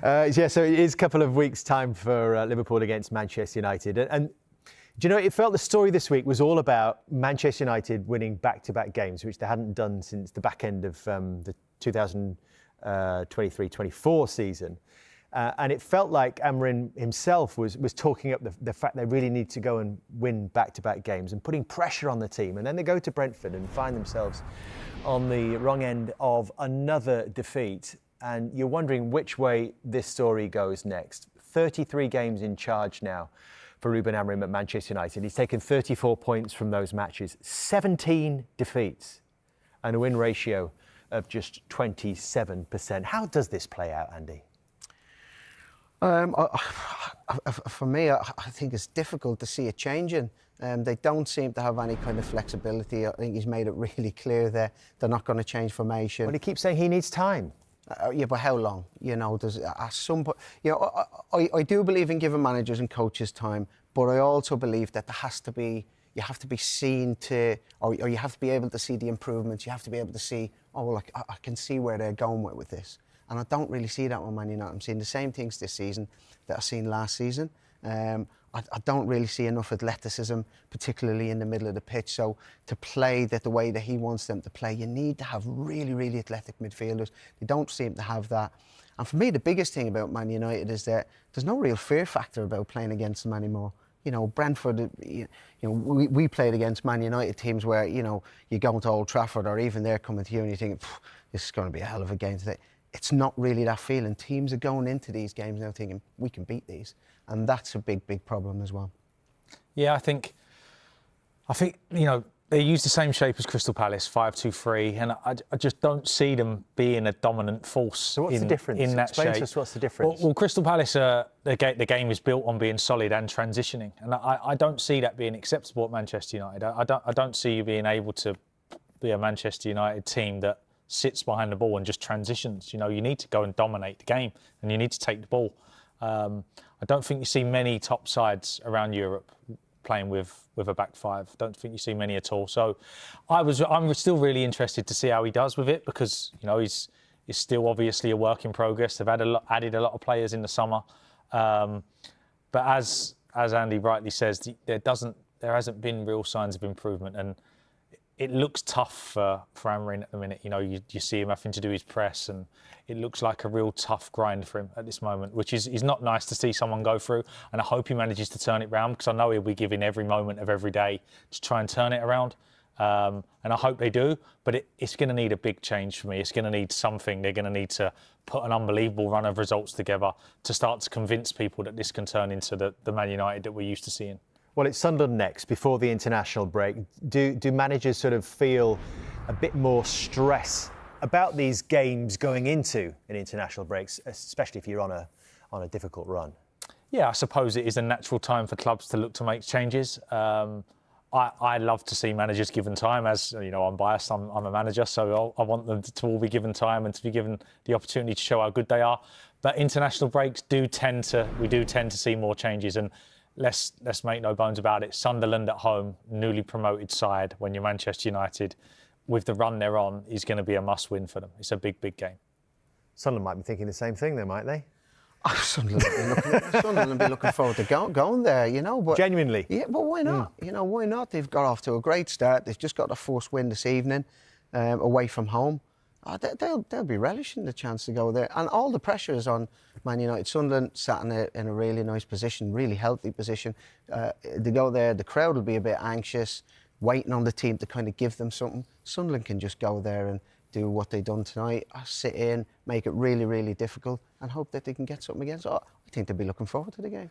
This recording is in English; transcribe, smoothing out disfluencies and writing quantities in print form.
Yeah, so it is a couple of weeks' time for Liverpool against Manchester United. And do you know, it felt the story this week was all about Manchester United winning back-to-back games, which they hadn't done since the back end of the 2023-24 season. And it felt like Amorim himself was talking up the fact they really need to go and win back-to-back games and putting pressure on the team. And then they go to Brentford and find themselves on the wrong end of another defeat. And you're wondering which way this story goes next. 33 games in charge now for Ruben Amorim at Manchester United. He's taken 34 points from those matches, 17 defeats, and a win ratio of just 27%. How does this play out, Andy? For me, I think it's difficult to see it changing. They don't seem to have any kind of flexibility. I think he's made it really clear that they're not going to change formation. Well, he keeps saying he needs time. Yeah, but how long? You know, there's at some point. You know, I do believe in giving managers and coaches time, but I also believe that there has to be. You have to be seen to, or you have to be able to see the improvements. You have to be able to see, oh, well, I can see where they're going with this. And I don't really see that with Man United. I'm seeing the same things this season that I seen last season. I don't really see enough athleticism, particularly in the middle of the pitch. So to play the way that he wants them to play, you need to have really, really athletic midfielders. They don't seem to have that. And for me, the biggest thing about Man United is that there's no real fear factor about playing against them anymore. You know, Brentford, you know, we played against Man United teams where, you know, you go into Old Trafford or even they're coming to you and you think, this is going to be a hell of a game today. It's not really that feeling. Teams are going into these games now thinking, we can beat these. And that's a big, big problem as well. Yeah, I think, you know, they use the same shape as Crystal Palace, 5-2-3, and I just don't see them being a dominant force. So what's the difference? In that Explain shape. to us what's the difference. Well, Crystal Palace, the game is built on being solid and transitioning, and I don't see that being acceptable at Manchester United. I don't see you being able to be a Manchester United team that sits behind the ball and just transitions. You know, you need to go and dominate the game, and you need to take the ball. I don't think you see many top sides around Europe playing with a back five. Don't think you see many at all. So I'm still really interested to see how he does with it, because, you know, he's still obviously a work in progress. They've added a lot of players in the summer. But as Andy rightly says, there hasn't been real signs of improvement, and it looks tough for Amorim at the minute. You know, you see him having to do his press, and it looks like a real tough grind for him at this moment, which is not nice to see someone go through. And I hope he manages to turn it around, because I know he'll be giving every moment of every day to try and turn it around. And I hope they do, but it's going to need a big change for me. It's going to need something. They're going to need to put an unbelievable run of results together to start to convince people that this can turn into the Man United that we're used to seeing. Well, it's Sunderland next, before the international break. Do managers sort of feel a bit more stress about these games going into an international break, especially if you're on a difficult run? Yeah, I suppose it is a natural time for clubs to look to make changes. I love to see managers given time. As you know, I'm biased. I'm a manager, so I want them to all be given time and to be given the opportunity to show how good they are. But international breaks we do tend to see more changes. And let's make no bones about it. Sunderland at home, newly promoted side, when you're Manchester United, with the run they're on, is going to be a must-win for them. It's a big, big game. Sunderland might be thinking the same thing, though, might they? Sunderland will be looking forward to going there, you know. But genuinely? Yeah, but why not? You know, why not? They've got off to a great start. They've just got a first win this evening, away from home. They'll be relishing the chance to go there. And all the pressure is on Man United. Sunderland sat in a really nice position, really healthy position. They go there, the crowd will be a bit anxious, waiting on the team to kind of give them something. Sunderland can just go there and do what they've done tonight, sit in, make it really, really difficult, and hope that they can get something again. So I think they'll be looking forward to the game.